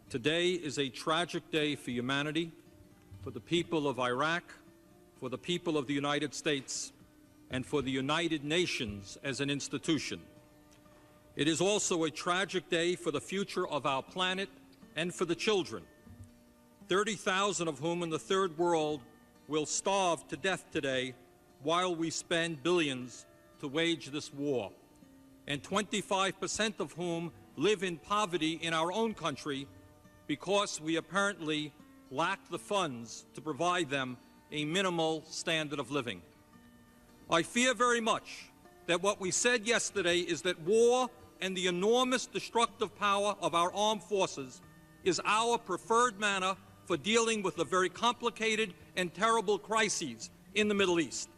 Today is a tragic day for humanity, for the people of Iraq, for the people of the United States, and for the United Nations as an institution. It is also a tragic day for the future of our planet and for the children, 30,000 of whom in the Third World will starve to death today while we spend billions to wage this war, and 25% of whom live in poverty in our own country because we apparently lack the funds to provide them a minimal standard of living. I fear very much that what we said yesterday is that war and the enormous destructive power of our armed forces is our preferred manner for dealing with the very complicated and terrible crises in the Middle East.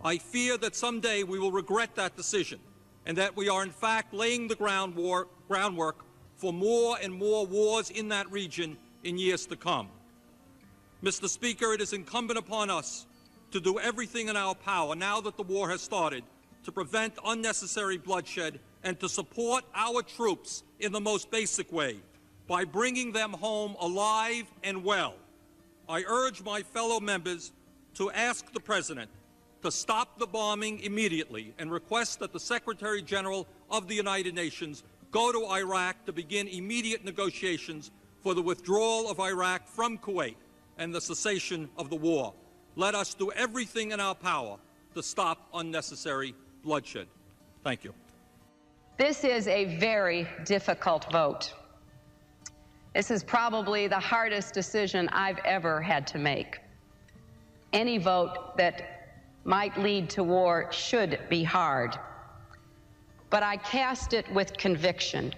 I fear that someday we will regret that decision and that we are in fact laying the groundwork for more and more wars in that region in years to come. Mr. Speaker, it is incumbent upon us to do everything in our power now that the war has started to prevent unnecessary bloodshed and to support our troops in the most basic way by bringing them home alive and well. I urge my fellow members to ask the President to stop the bombing immediately and request that the Secretary General of the United Nations go to Iraq to begin immediate negotiations for the withdrawal of Iraq from Kuwait and the cessation of the war. Let us do everything in our power to stop unnecessary bloodshed. Thank you. This is a very difficult vote. This is probably the hardest decision I've ever had to make. Any vote that might lead to war should be hard, but I cast it with conviction.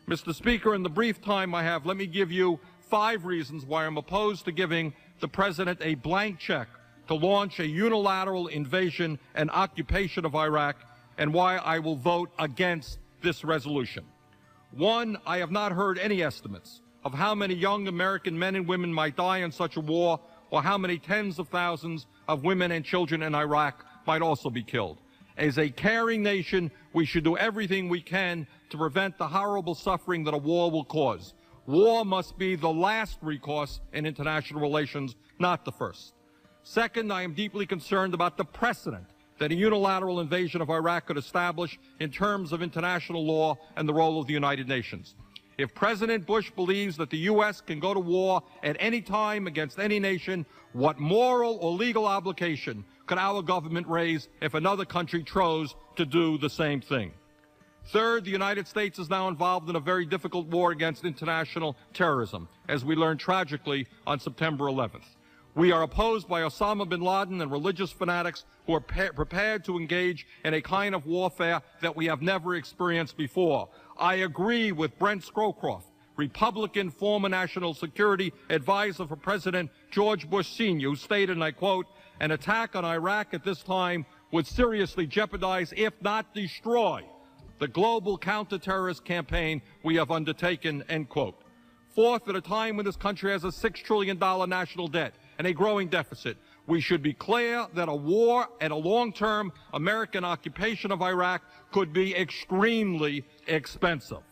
Mr. Speaker, in the brief time I have, let me give you 5 reasons why I'm opposed to giving the President a blank check to launch a unilateral invasion and occupation of Iraq, and why I will vote against this resolution. 1, I have not heard any estimates of how many young American men and women might die in such a war, or how many tens of thousands of women and children in Iraq might also be killed. As a caring nation, we should do everything we can to prevent the horrible suffering that a war will cause. War must be the last recourse in international relations, not the first. 2nd, I am deeply concerned about the precedent that a unilateral invasion of Iraq could establish in terms of international law and the role of the United Nations. If President Bush believes that the U.S. can go to war at any time against any nation, what moral or legal obligation could our government raise if another country chose to do the same thing? 3rd, the United States is now involved in a very difficult war against international terrorism, as we learned tragically on September 11th. We are opposed by Osama bin Laden and religious fanatics who are prepared to engage in a kind of warfare that we have never experienced before. I agree with Brent Scowcroft, Republican former National Security Advisor for President George Bush Sr., who stated, and I quote, "An attack on Iraq at this time would seriously jeopardize, if not destroy, the global counterterrorist campaign we have undertaken," end quote. 4th, at a time when this country has a $6 trillion national debt and a growing deficit, we should be clear that a war and a long-term American occupation of Iraq could be extremely expensive.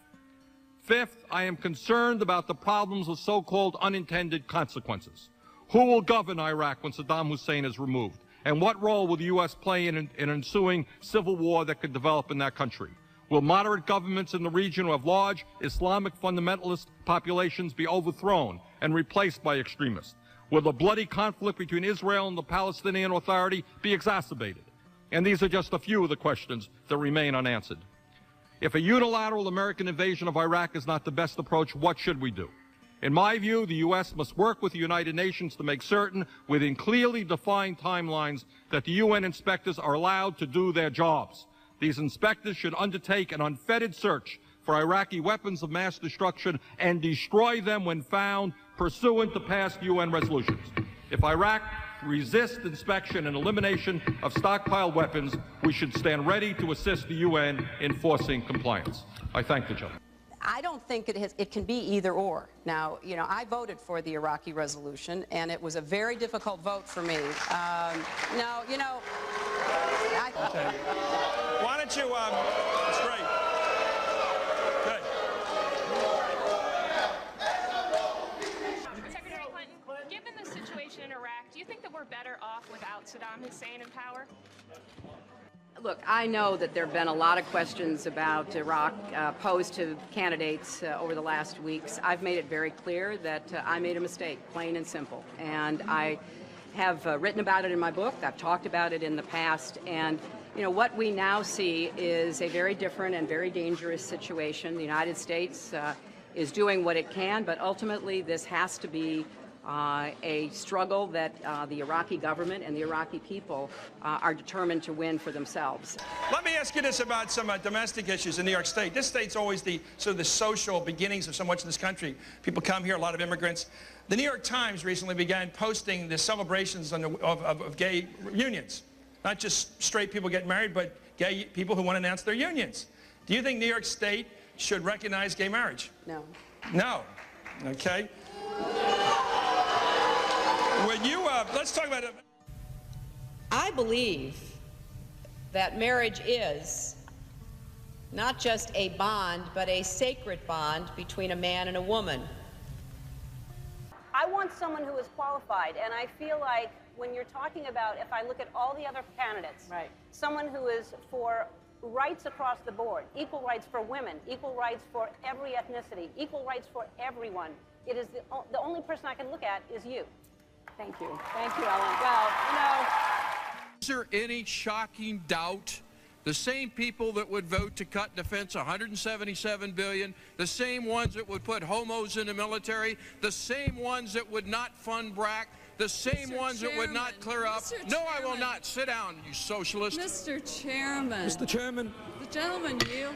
5th, I am concerned about the problems of so-called unintended consequences. Who will govern Iraq when Saddam Hussein is removed? And what role will the U.S. play in an ensuing civil war that could develop in that country? Will moderate governments in the region who have large Islamic fundamentalist populations be overthrown and replaced by extremists? Will the bloody conflict between Israel and the Palestinian Authority be exacerbated? And these are just a few of the questions that remain unanswered. If a unilateral American invasion of Iraq is not the best approach, what should we do? In my view, the U.S. must work with the United Nations to make certain, within clearly defined timelines, that the UN inspectors are allowed to do their jobs. These inspectors should undertake an unfettered search for Iraqi weapons of mass destruction and destroy them when found, pursuant to past UN resolutions. If Iraq resists inspection and elimination of stockpiled weapons, we should stand ready to assist the UN in enforcing compliance. I thank the gentleman. I don't think it can be either or. Now, you know, I voted for the Iraqi resolution, and it was a very difficult vote for me. No, you know, okay. Why don't you, it's great. Good. Saddam Hussein in power? Look, I know that there have been a lot of questions about Iraq posed to candidates over the last weeks. I've made it very clear that I made a mistake, plain and simple. And I have written about it in my book. I've talked about it in the past. And, you know, what we now see is a very different and very dangerous situation. The United States is doing what it can, but ultimately this has to be a struggle that the Iraqi government and the Iraqi people are determined to win for themselves. Let me ask you this about some domestic issues in New York State. This state's always the sort of the social beginnings of so much of this country. People come here, a lot of immigrants. The New York Times recently began posting the celebrations of gay unions. Not just straight people getting married, but gay people who want to announce their unions. Do you think New York State should recognize gay marriage? No. No. Okay. When you, let's talk about it. I believe that marriage is not just a bond, but a sacred bond between a man and a woman. I want someone who is qualified, and I feel like when you're talking about, if I look at all the other candidates, right, someone who is for rights across the board, equal rights for women, equal rights for every ethnicity, equal rights for everyone, it is the only person I can look at is you. Thank you. Thank you, Ellen. Well, you know. Is there any shocking doubt? The same people that would vote to cut defense $177 billion, the same ones that would put homos in the military, the same ones that would not fund BRAC, the same ones that would not clear up. No, I will not. Sit down, you socialist. Mr. Chairman. Mr. Chairman. The gentleman yield.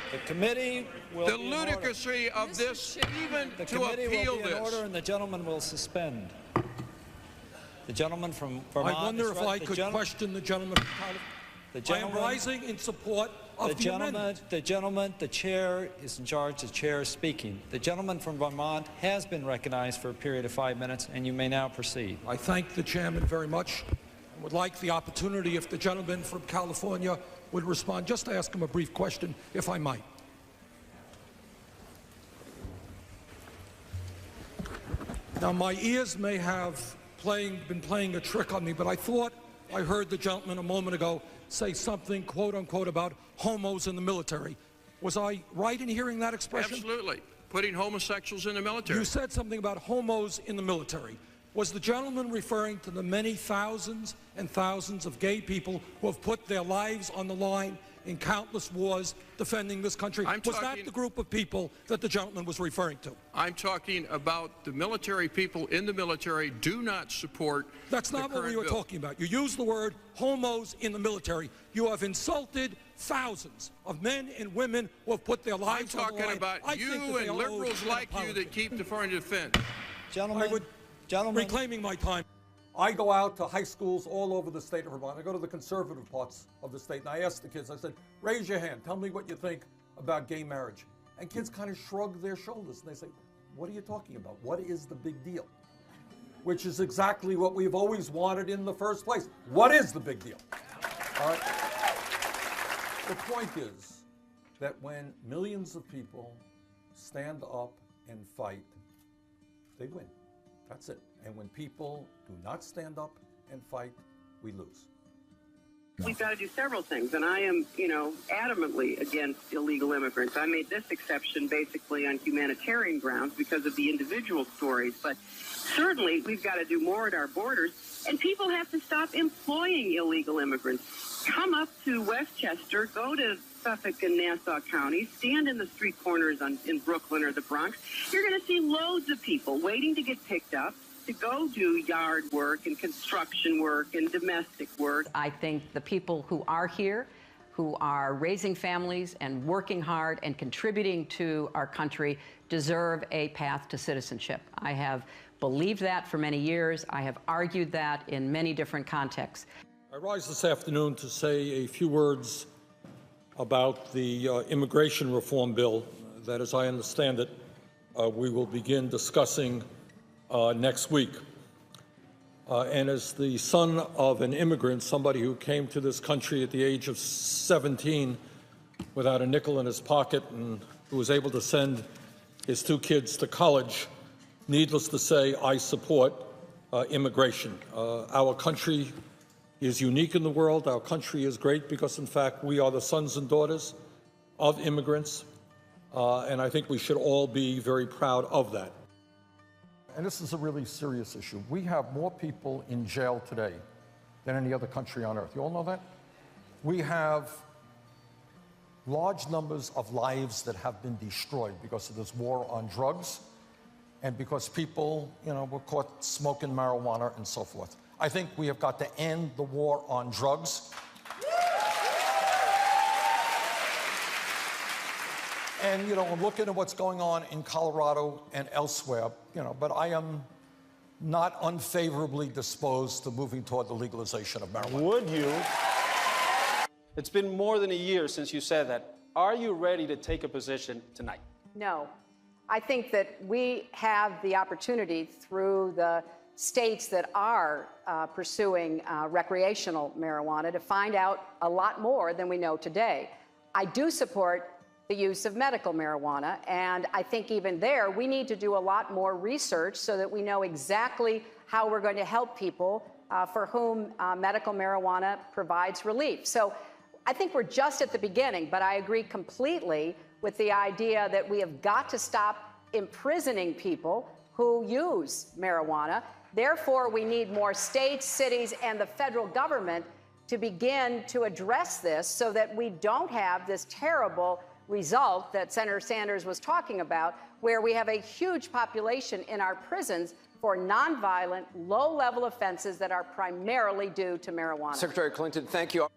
The committee will the ludicrousy of Mr. this, even the to committee appeal will be in this. order, and the gentleman will suspend. The gentleman from Vermont. I wonder if I could question the gentleman from California. I am rising in support of the amendment. The chair is in charge. The chair is speaking. The gentleman from Vermont has been recognized for a period of 5 minutes, and you may now proceed. I thank the chairman very much and would like the opportunity if the gentleman from California would respond. Just to ask him a brief question, if I might. Now, my ears may have been playing a trick on me, but I thought I heard the gentleman a moment ago say something, quote unquote, about homos in the military. Was I right in hearing that expression? Absolutely. Putting homosexuals in the military. You said something about homos in the military. Was the gentleman referring to the many thousands and thousands of gay people who have put their lives on the line in countless wars defending this country? Was that the group of people that the gentleman was referring to? I'm talking about the military people in the military do not support. That's not what we were talking about. You used the word homos in the military. You have insulted thousands of men and women who have put their lives on the line. I'm talking about you and liberals like you that keep the foreign defense. Gentlemen, reclaiming my time. I go out to high schools all over the state of Vermont. I go to the conservative parts of the state, and I ask the kids, I said, raise your hand. Tell me what you think about gay marriage. And kids kind of shrug their shoulders, and they say, what are you talking about? What is the big deal? Which is exactly what we've always wanted in the first place. What is the big deal? All right? The point is that when millions of people stand up and fight, they win. That's it. And when people do not stand up and fight, we lose. We've got to do several things, and I am, adamantly against illegal immigrants. I made this exception basically on humanitarian grounds because of the individual stories, but certainly we've got to do more at our borders, and people have to stop employing illegal immigrants. Come up to Westchester, go to Suffolk and Nassau counties, stand in the street corners in Brooklyn or the Bronx. You're going to see loads of people waiting to get picked up to go do yard work and construction work and domestic work. I think the people who are here, who are raising families and working hard and contributing to our country, deserve a path to citizenship. I have believed that for many years. I have argued that in many different contexts. I rise this afternoon to say a few words about the immigration reform bill that, as I understand it, we will begin discussing next week. And as the son of an immigrant, somebody who came to this country at the age of 17 without a nickel in his pocket and who was able to send his 2 kids to college, needless to say, I support immigration. Our country is unique in the world. Our country is great because, in fact, we are the sons and daughters of immigrants, and I think we should all be very proud of that. And this is a really serious issue. We have more people in jail today than any other country on earth. You all know that? We have large numbers of lives that have been destroyed because of this war on drugs and because people, were caught smoking marijuana and so forth. I think we have got to end the war on drugs. And, I'm looking at what's going on in Colorado and elsewhere, but I am not unfavorably disposed to moving toward the legalization of marijuana. Would you? It's been more than a year since you said that. Are you ready to take a position tonight? No. I think that we have the opportunity through the states that are pursuing recreational marijuana to find out a lot more than we know today. I do support the use of medical marijuana, and I think even there we need to do a lot more research so that we know exactly how we're going to help people for whom medical marijuana provides relief. So I think we're just at the beginning, but I agree completely with the idea that we have got to stop imprisoning people who use marijuana. Therefore, we need more states, cities, and the federal government to begin to address this so that we don't have this terrible result that Senator Sanders was talking about, where we have a huge population in our prisons for nonviolent, low-level offenses that are primarily due to marijuana. Secretary Clinton, thank you.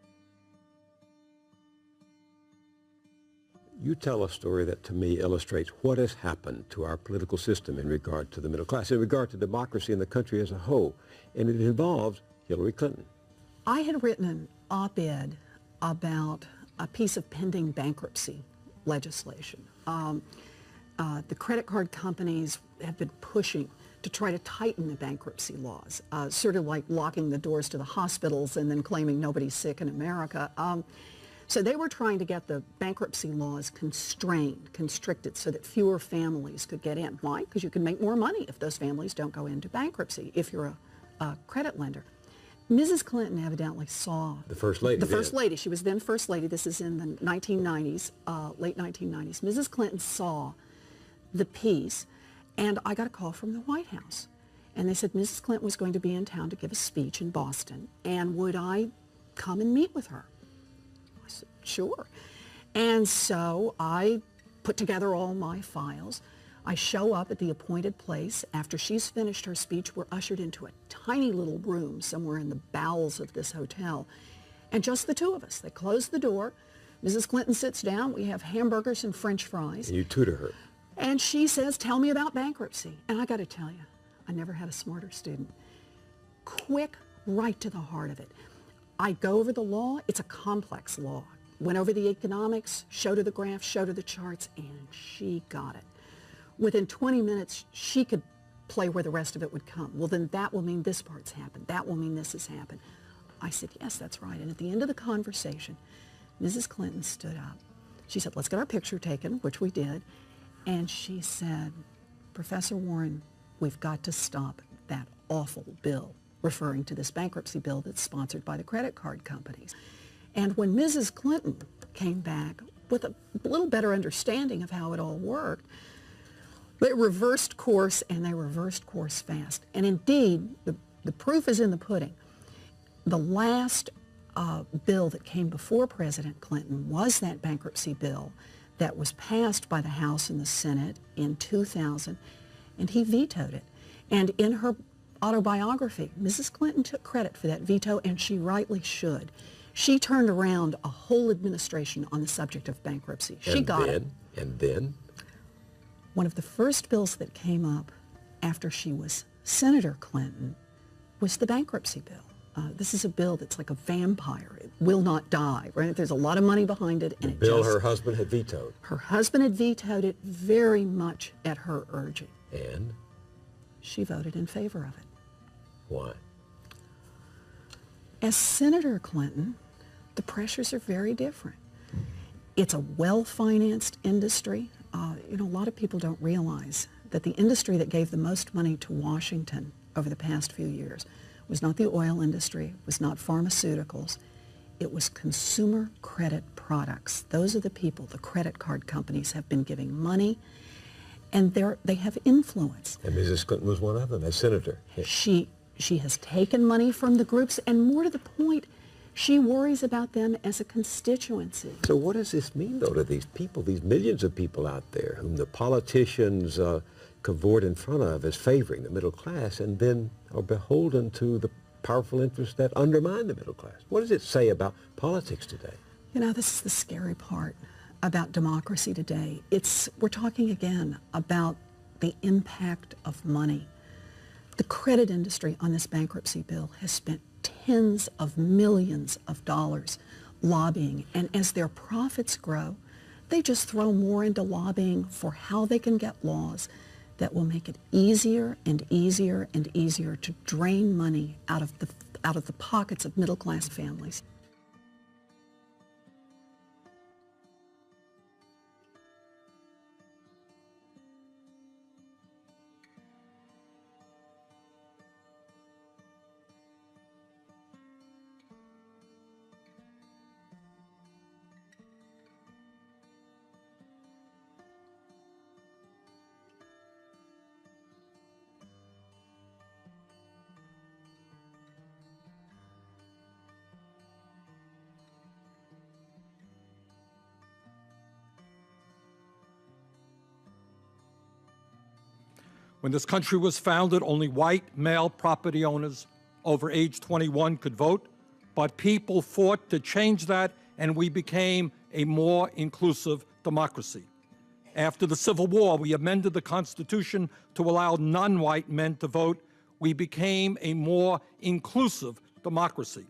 You tell a story that, to me, illustrates what has happened to our political system in regard to the middle class, in regard to democracy in the country as a whole, and it involves Hillary Clinton. I had written an op-ed about a piece of pending bankruptcy legislation. The credit card companies have been pushing to try to tighten the bankruptcy laws, sort of like locking the doors to the hospitals and then claiming nobody's sick in America. So they were trying to get the bankruptcy laws constricted, so that fewer families could get in. Why? Because you can make more money if those families don't go into bankruptcy, if you're a credit lender. Mrs. Clinton evidently saw... The First Lady. The First Lady. She was then First Lady. This is in the 1990s, late 1990s. Mrs. Clinton saw the piece, and I got a call from the White House. And they said Mrs. Clinton was going to be in town to give a speech in Boston, and would I come and meet with her? I said, sure. And so I put together all my files. I show up at the appointed place. After she's finished her speech, we're ushered into a tiny little room somewhere in the bowels of this hotel, and just the two of us. They close the door. Mrs. Clinton sits down. We have hamburgers and French fries. And you tutor her. And she says, tell me about bankruptcy. And I got to tell you, I never had a smarter student. Quick, right to the heart of it. I go over the law. It's a complex law. Went over the economics, showed her the graphs, showed her the charts, and she got it. Within 20 minutes, she could play where the rest of it would come. Well, then that will mean this part's happened. That will mean this has happened. I said, yes, that's right. And at the end of the conversation, Mrs. Clinton stood up. She said, let's get our picture taken, which we did. And she said, Professor Warren, we've got to stop that awful bill, referring to this bankruptcy bill that's sponsored by the credit card companies. And when Mrs. Clinton came back with a little better understanding of how it all worked, they reversed course, and they reversed course fast. And indeed, the proof is in the pudding. The last bill that came before President Clinton was that bankruptcy bill that was passed by the House and the Senate in 2000, and he vetoed it. And in her autobiography, Mrs. Clinton took credit for that veto, and she rightly should. She turned around a whole administration on the subject of bankruptcy. She got it. And then? One of the first bills that came up after she was Senator Clinton was the bankruptcy bill. This is a bill that's like a vampire. It will not die, right? There's a lot of money behind it. And the bill her husband had vetoed. Her husband had vetoed it very much at her urging. And? She voted in favor of it. Why? As Senator Clinton, the pressures are very different. It's a well-financed industry. A lot of people don't realize that the industry that gave the most money to Washington over the past few years was not the oil industry, was not pharmaceuticals, it was consumer credit products. Those are the people, the credit card companies have been giving money, and they have influence. And Mrs. Clinton was one of them, as senator. She has taken money from the groups, and more to the point, she worries about them as a constituency. So what does this mean, though, to these people, these millions of people out there whom the politicians cavort in front of as favoring the middle class and then are beholden to the powerful interests that undermine the middle class? What does it say about politics today? You know, this is the scary part about democracy today. We're talking again about the impact of money. The credit industry on this bankruptcy bill has spent tens of millions of dollars lobbying, and as their profits grow, they just throw more into lobbying for how they can get laws that will make it easier and easier and easier to drain money out of the pockets of middle-class families. When this country was founded, only white male property owners over age 21 could vote, but people fought to change that, and we became a more inclusive democracy. After the Civil War, we amended the Constitution to allow non-white men to vote. We became a more inclusive democracy.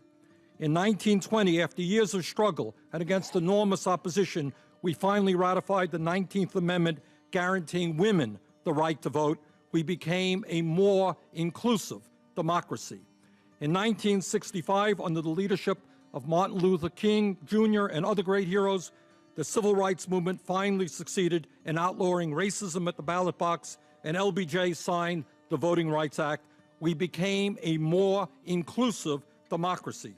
In 1920, after years of struggle and against enormous opposition, we finally ratified the 19th Amendment guaranteeing women the right to vote. We became a more inclusive democracy. In 1965, under the leadership of Martin Luther King Jr. and other great heroes, the civil rights movement finally succeeded in outlawing racism at the ballot box, and LBJ signed the Voting Rights Act. We became a more inclusive democracy.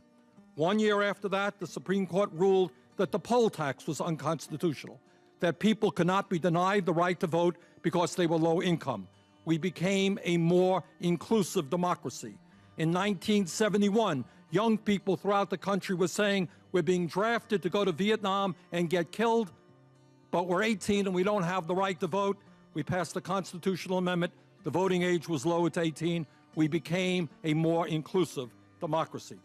1 year after that, the Supreme Court ruled that the poll tax was unconstitutional, that people could not be denied the right to vote because they were low income. We became a more inclusive democracy. In 1971, young people throughout the country were saying, we're being drafted to go to Vietnam and get killed, but we're 18 and we don't have the right to vote. We passed a constitutional amendment. The voting age was lowered to 18. We became a more inclusive democracy.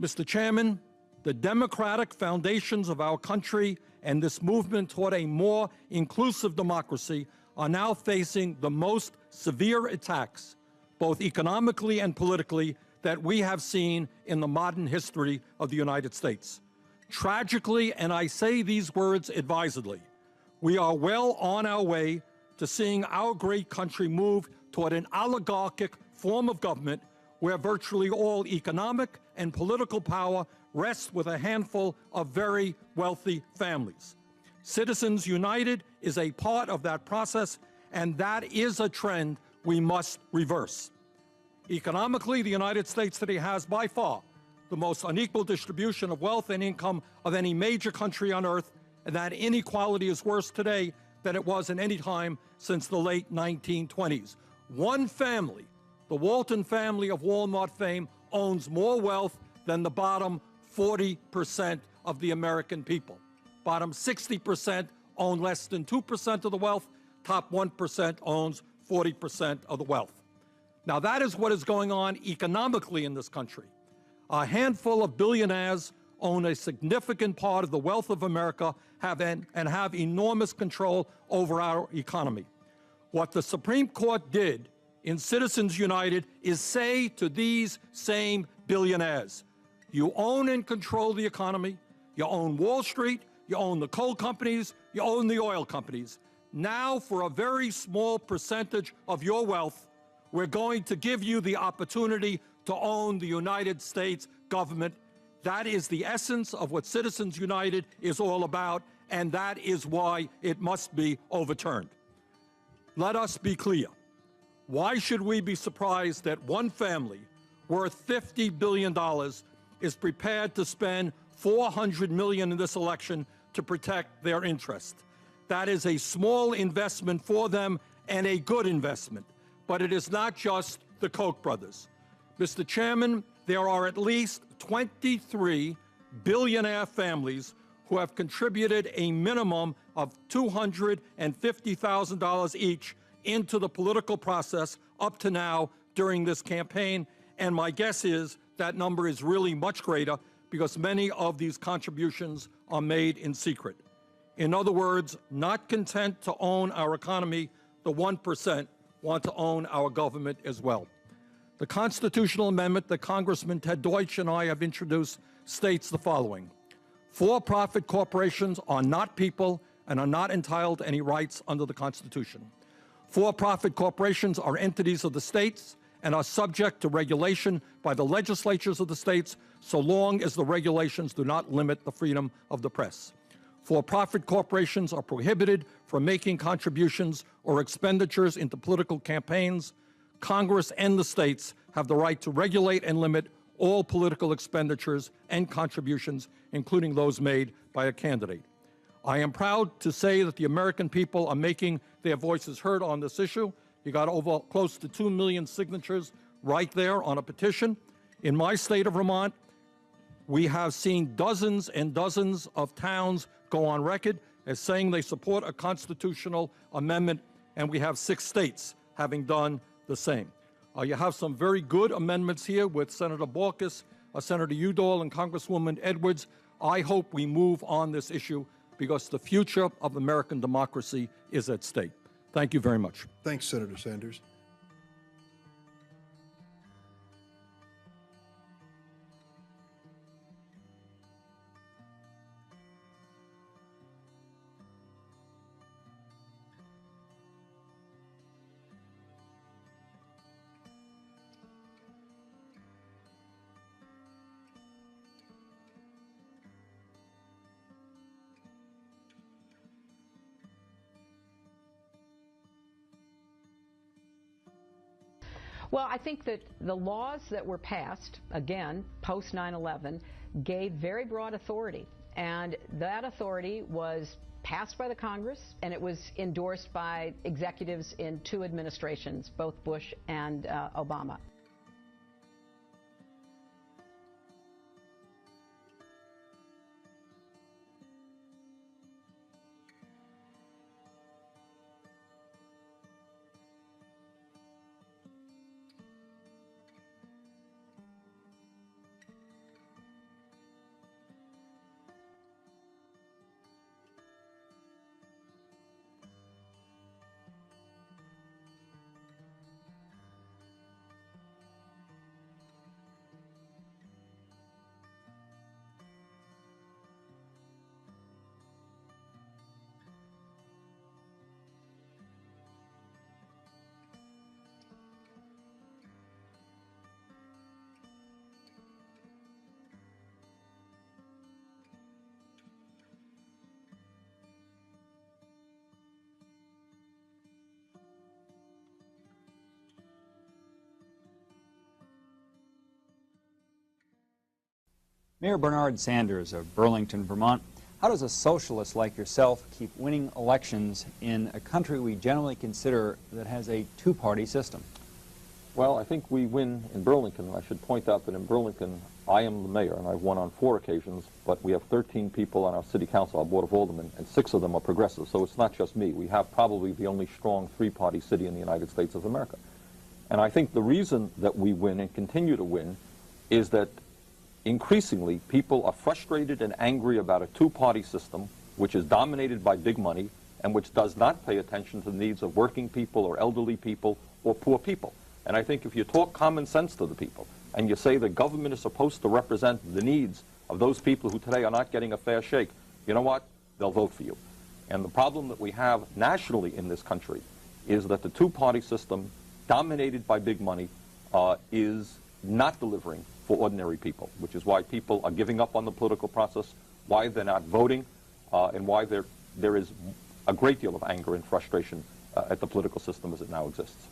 Mr. Chairman, the democratic foundations of our country and this movement toward a more inclusive democracy are now facing the most severe attacks, both economically and politically, that we have seen in the modern history of the United States. Tragically, and I say these words advisedly, we are well on our way to seeing our great country move toward an oligarchic form of government where virtually all economic and political power rests with a handful of very wealthy families. Citizens United is a part of that process, and that is a trend we must reverse. Economically, the United States today has by far the most unequal distribution of wealth and income of any major country on earth, and that inequality is worse today than it was in any time since the late 1920s. One family, the Walton family of Walmart fame, owns more wealth than the bottom 40% of the American people. Bottom 60% own less than 2% of the wealth. Top 1% owns 40% of the wealth. Now, that is what is going on economically in this country. A handful of billionaires own a significant part of the wealth of America and have enormous control over our economy. What the Supreme Court did in Citizens United is say to these same billionaires, you own and control the economy, you own Wall Street, you own the coal companies, you own the oil companies. Now, for a very small percentage of your wealth, we're going to give you the opportunity to own the United States government. That is the essence of what Citizens United is all about, and that is why it must be overturned. Let us be clear. Why should we be surprised that one family worth $50 billion is prepared to spend $400 million in this election to protect their interest? That is a small investment for them and a good investment. But it is not just the Koch brothers. Mr. Chairman, there are at least 23 billionaire families who have contributed a minimum of $250,000 each into the political process up to now during this campaign. And my guess is that number is really much greater because many of these contributions are made in secret. In other words, not content to own our economy, the 1% want to own our government as well. The constitutional amendment that Congressman Ted Deutsch and I have introduced states the following. For-profit corporations are not people and are not entitled to any rights under the Constitution. For-profit corporations are entities of the states and are subject to regulation by the legislatures of the states so long as the regulations do not limit the freedom of the press. For-profit corporations are prohibited from making contributions or expenditures into political campaigns. Congress and the states have the right to regulate and limit all political expenditures and contributions, including those made by a candidate. I am proud to say that the American people are making their voices heard on this issue. You got over close to 2 million signatures right there on a petition. In my state of Vermont, we have seen dozens and dozens of towns go on record as saying they support a constitutional amendment, and we have 6 states having done the same. You have some very good amendments here with Senator Baucus, Senator Udall, and Congresswoman Edwards. I hope we move on this issue because the future of American democracy is at stake. Thank you very much. Thanks, Senator Sanders. Well, I think that the laws that were passed, again, post 9/11, gave very broad authority. And that authority was passed by the Congress, and it was endorsed by executives in 2 administrations, both Bush and Obama. Mayor Bernard Sanders of Burlington, Vermont, how does a socialist like yourself keep winning elections in a country we generally consider that has a 2-party system? Well, I think we win in Burlington. I should point out that in Burlington, I am the mayor, and I've won on 4 occasions, but we have 13 people on our city council, our board of aldermen, and 6 of them are progressive, so it's not just me. We have probably the only strong 3-party city in the United States of America. And I think the reason that we win and continue to win is that increasingly people are frustrated and angry about a 2-party system which is dominated by big money and which does not pay attention to the needs of working people or elderly people or poor people. And I think if you talk common sense to the people and you say the government is supposed to represent the needs of those people who today are not getting a fair shake, you know what? They'll vote for you. And the problem that we have nationally in this country is that the 2-party system, dominated by big money, is not delivering for ordinary people, which is why people are giving up on the political process, why they're not voting, and why there is a great deal of anger and frustration at the political system as it now exists.